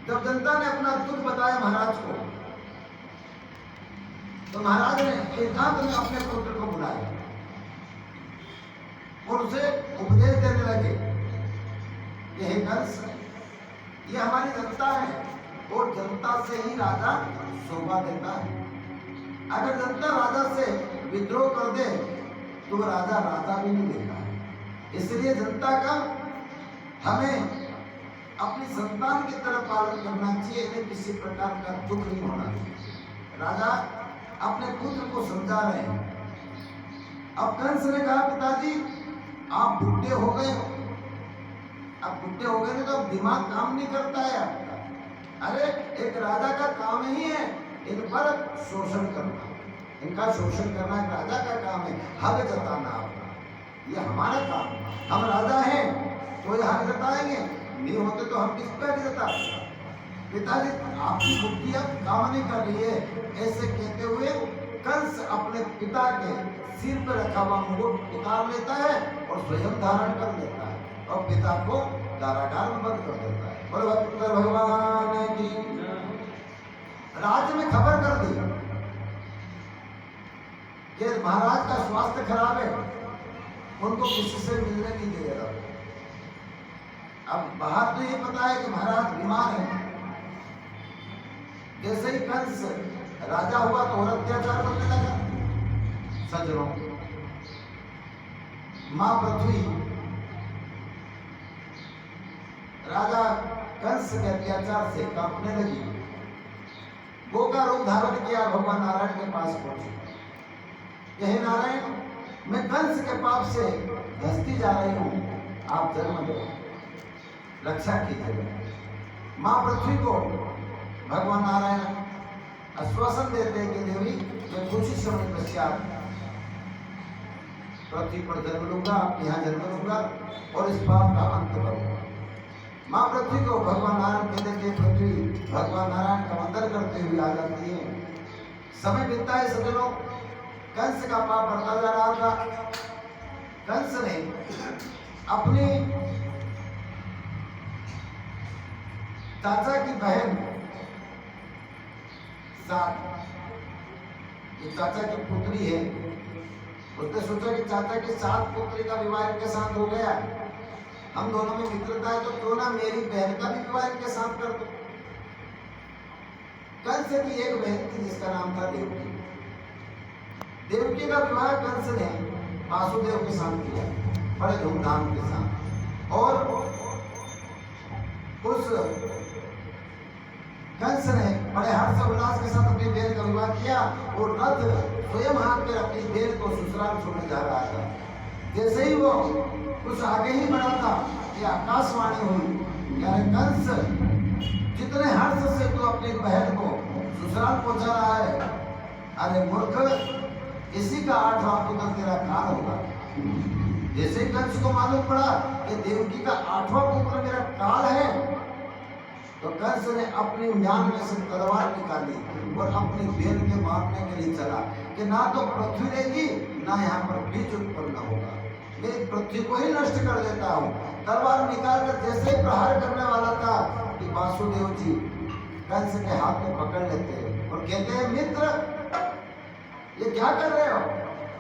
जब जनता ने अपना दुख बताया महाराज को, तो महाराज ने एकांत में अपने पुत्र को बुलाया और उसे उपदेश देने लगे। यह कंस, ये हमारी जनता है और जनता से ही राजा शोभा देता है। अगर जनता राजा से विद्रोह कर दे तो राजा राजा भी नहीं देता है। इसलिए जनता का हमें अपनी संतान की तरह पालन करना चाहिए, इन्हें किसी प्रकार का दुख नहीं होना चाहिए। राजा अपने पुत्र को समझा रहे हैं। अब कंस ने कहा, पिताजी आप बुढ़े हो गए हो, अब बुढ़े हो गए तो अब दिमाग काम नहीं करता है आपका। अरे एक राजा का काम ही है इन पर शोषण करना, इनका शोषण करना एक राजा का काम है। हक जताना आपका, ये हमारा काम। हम राजा हैं तो ये हक जताएंगे, नहीं होते तो हम किस पर जता। पिताजी आपकी बुद्धि अब काम नहीं कर रही है। ऐसे कहते हुए कंस अपने पिता के सिर पर रखा हुआ मुकुट उतार लेता है और स्वयं धारण कर लेता है और पिता को कारागार में बंद कर देता है। बोलो भगवान की। राज्य में खबर कर दी कि महाराज का स्वास्थ्य खराब है, उनको किसी से मिलने नहीं देगा। अब बाहर तो ये पता है कि महाराज बीमार है। जैसे ही कंस राजा हुआ तो और अत्याचार करने लगा। सज्जनों, मां पृथ्वी राजा कंस के अत्याचार से कांपने लगी। गो का रूप धारण किया, भगवान नारायण के पास पहुंची। यह नारायण, मैं कंस के पाप से धसती जा रही हूं, आप जन्म दो, रक्षा कीजिए। मां पृथ्वी को भगवान नारायण आश्वासन देते हैं कि देवी मैं कुछ ही समय पश्चात पृथ्वी पर जन्म लूंगा, आपके यहाँ जन्म लूंगा और इस पाप का अंत करूंगा। मां पृथ्वी को भगवान नारायण कहते थे, पृथ्वी भगवान नारायण का वंदन करते हुए आ जाती है। समय बीतता है सज्जनों, कंस का पाप बढ़ता जा रहा था। कंस ने अपनी चाचा की बहन साथ, ये चाचा की पुत्री है, उसने सोचा कि चाचा की साथ पुत्री का विवाह इनके साथ हो गया, हम दोनों में मित्रता है तो क्यों ना मेरी बहन का भी विवाह इनके साथ कर दो। कंस की एक बहन थी जिसका नाम था देवकी। देवकी का विवाह कंस ने वासुदेव के साथ किया, बड़े धूमधाम के साथ। और उस कंस ने बड़े हर्ष उल्लास के साथ अपनी बहन का विवाह किया और रथ स्वयं हाथ में अपनी बहन को ससुराल छोड़ने जा रहा था। जैसे ही वो कुछ आगे ही बढ़ा था कि आकाशवाणी हुई, यानी कंस जितने हर्ष से तू अपनी बहन को ससुराल पहुंचा रहा है, अरे मूर्ख, इसी का 8वां पुत्र तेरा काल होगा। जैसे ही कंस को मालूम पड़ा कि देवकी का 8वां पुत्र मेरा काल है, तो कंस ने अपनी म्यान में से तलवार निकाली और अपनी बहन के मारने के लिए चला कि ना तो पृथ्वी रहेगी ना यहाँ पर बीज उत्पन्न होगा, मैं पृथ्वी को ही नष्ट कर देता हूँ। तलवार निकालकर जैसे ही प्रहार करने वाला था कि वासुदेव जी कंस के हाथ में पकड़ लेते हैं और कहते हैं, मित्र ये क्या कर रहे हो?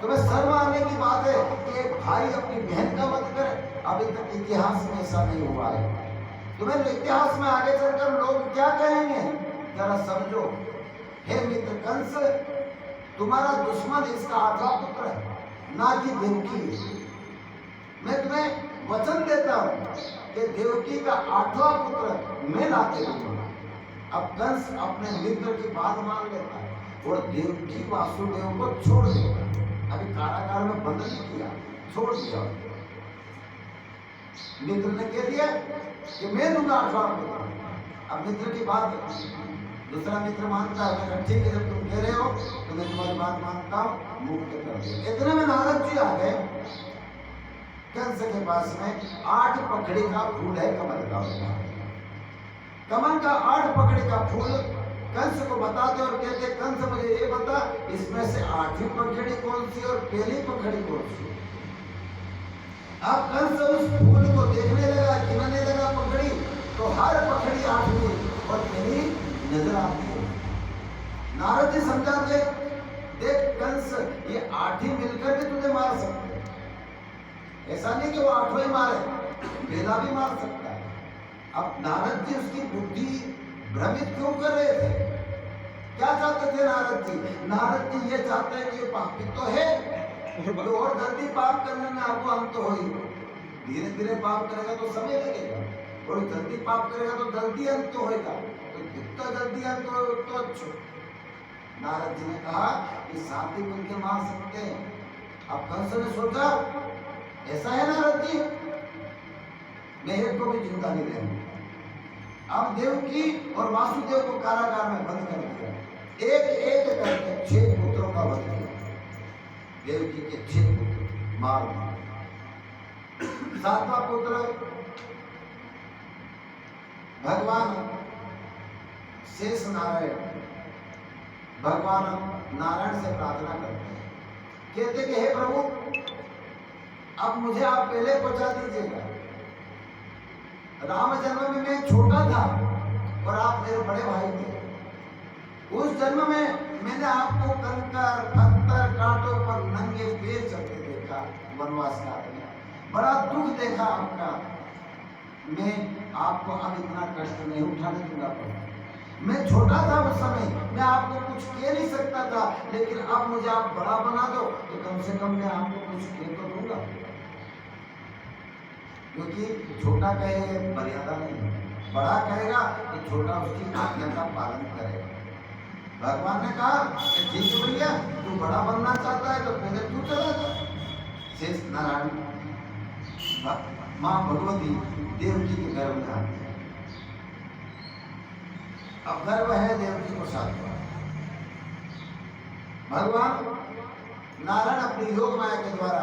तुम्हें शर्म आने की बात है कि एक भाई अपनी बहन का वध करे। अभी तक इतिहास में ऐसा नहीं हुआ है। तुम्हें इतिहास में आगे चलकर लोग क्या कहेंगे, जरा समझो। हे मित्र कंस, तुम्हारा दुश्मन इसका 8वां पुत्र है, ना कि देवकी। मैं तुम्हें वचन देता हूं कि देवकी का 8वां पुत्र मैं लाके दूंगा। अब कंस अपने मित्र की बात मान लेता है और देवकी वासुदेव को छोड़ देगा। अभी कारागार में बंद नहीं किया, छोड़ दिया। मित्र ने कह दिया कि मैं दूंगा 8वां पुत्र। अब मित्र की बात दूसरा मित्र मानता है, मैं ठीक है जब तुम कह रहे हो तो मैं तुम्हारी बात मानता हूँ, मुक्त कर दिया। इतने में नारद जी आ गए। कंस के पास में 8 पकड़ी का फूल है कमल का। कमल का 8 पकड़ी का फूल कंस को बताते और कहते, कंस मुझे ये बता इसमें से 8वीं पकड़ी कौन सी और पहली पकड़ी कौन सी? अब कंस उस फूल को देखने लगा, गिनने लगा पकड़ी, तो हर पकड़ी 8वीं और नजर आती है। नारद जी समझाते, देख कंस ये 8 ही मिलकर भी तुझे मार सकते हैं, ऐसा नहीं कि वो 8 ही मारे, बेला भी मार सकता है। अब नारद जी उसकी बुद्धि भ्रमित क्यों कर रहे थे? क्या चाहते थे नारद जी? नारद जी ये चाहते हैं कि ये पापी तो है, तो और जल्दी पाप करने में आपको अंत तो हो ही, धीरे धीरे पाप करेगा तो समय लगेगा, और जल्दी पाप करेगा तो जल्दी अंत तो होगा, तो जितना जल्दी अंत हो तो अच्छा। नारद जी ने कहा कि 7 ही मिलकर मार सकते हैं। अब कंस ने सोचा ऐसा है नारद जी, मैं एक को भी जिंदा नहीं रहूंगा। अब देवकी और वासुदेव को कारागार में बंद कर दिया, एक एक करके 6 पुत्रों का वध किया। देवकी के 6 पुत्र मार दिए। 7वां पुत्र भगवान शेष नारायण, भगवान नारायण से प्रार्थना करते हैं, कहते कि हे प्रभु अब मुझे आप पहले पहुंचा दीजिएगा। राम जन्म में मैं छोटा था और आप मेरे बड़े भाई थे। उस जन्म में मैंने आपको कंकर पत्थर कांटों पर नंगे पैर चलते देखा, वनवास काटने, बड़ा दुख देखा आपका। मैं आपको अब इतना कष्ट नहीं उठाने दूंगा प्रभु। मैं छोटा था उस समय, मैं आपको कुछ कह नहीं सकता था, लेकिन अब मुझे आप बड़ा बना दो तो कम से कम मैं आपको कुछ कह तो दूंगा, क्योंकि छोटा कहे मर्यादा नहीं, बड़ा कहेगा तो छोटा उसकी आज्ञा का पालन करेगा। भगवान ने कहा कि ठीक है भैया, तू बड़ा बनना चाहता है तो पहले तू चला जा। शेष नारायण माँ भगवती देवकी के गर्भ में आते हैं। अब गर्भ है देवकी को 7वां। भगवान नारायण अपनी योग माया के द्वारा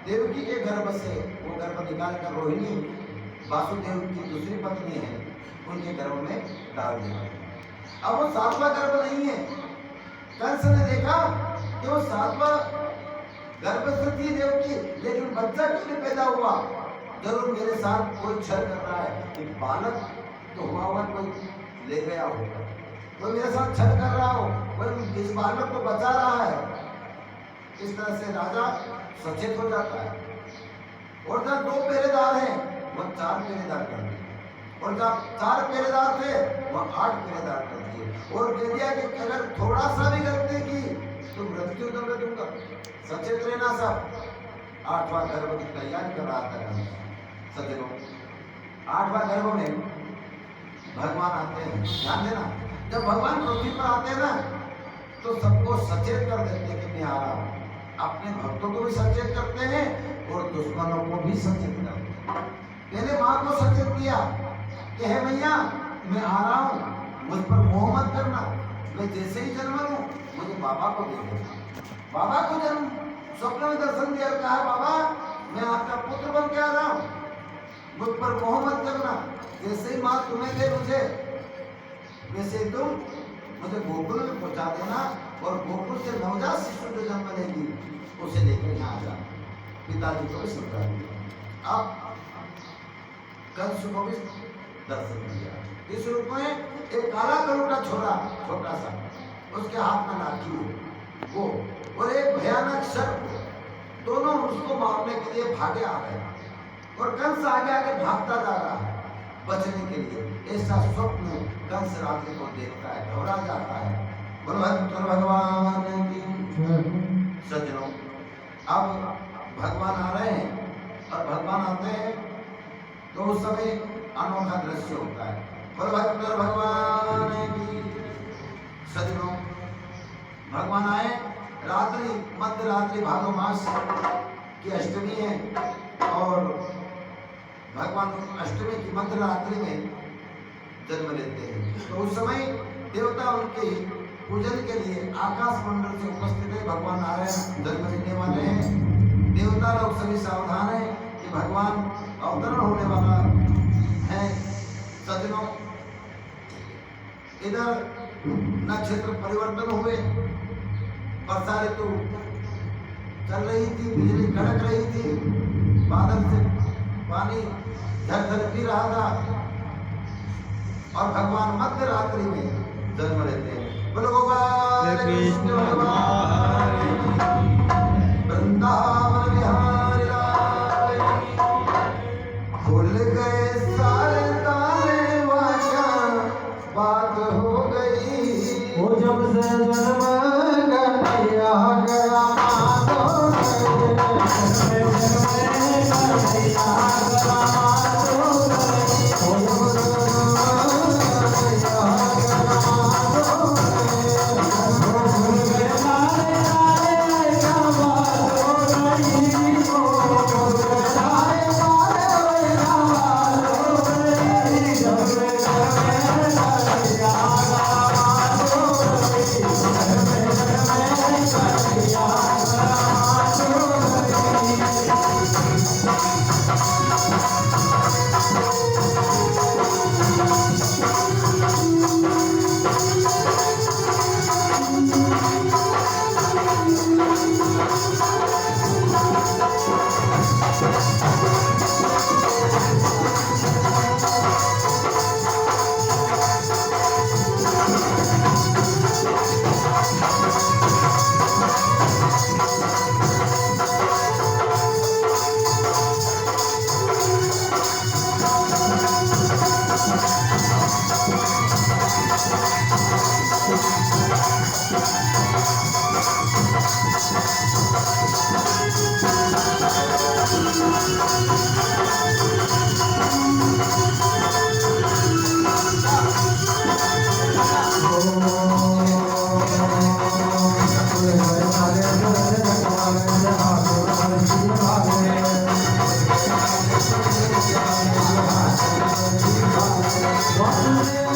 देवकी के गर्भ से वो गर्भ निकाल कर रोहिणी वासुदेव की दूसरी पत्नी है उनके गर्भ में डाल दिया। अब वो 7वां गर्भ नहीं है। कंस ने देखा कि वो 7वां गर्भ से थी देवकी, लेकिन बच्चा क्यों नहीं पैदा हुआ? जरूर मेरे साथ कोई छल कर रहा है, एक बालक तो हुआ हुआ कोई ले गया होगा, कोई मेरे साथ छल कर रहा हो, कोई इस बालक को बचा रहा है। इस तरह से राजा सचेत हो जाता है, और जब 2 पहरेदार हैं वो 4 पहरेदार कर दिए, और जब 4 पहरेदार थे वो 8 पहरेदार कर दिए, और कह दिया कि अगर थोड़ा सा भी गलती की तो मृत्यु दंड दूंगा, सचेत रहना सब। 8वां गर्भ की तैयारी कर रहा था सज्जनों। 8वां गर्भ में भगवान आते हैं, ध्यान देना, जब भगवान पृथ्वी पर आते हैं ना तो सबको सचेत कर देते हैं कि मैं आ रहा हूँ। अपने भक्तों को भी सचेत करते हैं और दुश्मनों को भी सचेत करते हैं। पहले माँ को सचेत किया कि हे मैया मैं आ रहा हूँ, मुझ पर मोह मत करना, मैं जैसे ही जन्म लूं मुझे बाबा को दे देना। बाबा को जन्म स्वप्न में दर्शन दिया, कहा बाबा मैं आपका पुत्र बन के आ रहा हूँ, मुझ पर मोह मत करना, जैसे ही माँ तुम्हें दे मुझे, वैसे तुम मुझे गोकुल में पहुंचा देना, और गोकुल से नवजात शिशु जो जन्म लेगी उसे लेकर यहाँ आ जाना। पिताजी को भी समझा दिया। अब कंस को भी दर्शन दिया। इस रूप में एक काला कलूटा छोरा छोटा सा, उसके हाथ में लाठी है वो, और एक भयानक सर्प, दोनों उसको मारने के लिए भागे आ रहे हैं, और कंस आगे आगे भागता जा रहा है बचने के लिए। ऐसा स्वप्न कंस रात्रि को देखता है, घबरा जाता है। भगवान की सज्जनों, अब भगवान आ रहे हैं, और भगवान आते हैं तो उस समय अनोखा दृश्य होता है। भगवान की सज्जनों, भगवान आए, रात्रि मध्य रात्रि भादो मास की अष्टमी है, और भगवान अष्टमी की मध्य रात्रि में जन्म लेते हैं। तो उस समय देवता उनके पूजन के लिए आकाश मंडल से उपस्थित है। भगवान नारायण जन्म लेने वाले हैं। देवता लोग सभी सावधान हैं कि भगवान अवतरण होने वाला है। सज्जनों, इधर नक्षत्र परिवर्तन हुए, वर्षा ऋतु चल रही थी, बिजली कड़क रही थी, बादल से पानी झरझर भी रहा था, और भगवान मध्य रात्रि में जन्म लेते हैं। बोलो गोपाल कृष्ण भगवान वृंदावन बिहारी लाल खुल गए सारे ताले वाचा बात हो गई वो जब से जन्म गया गया One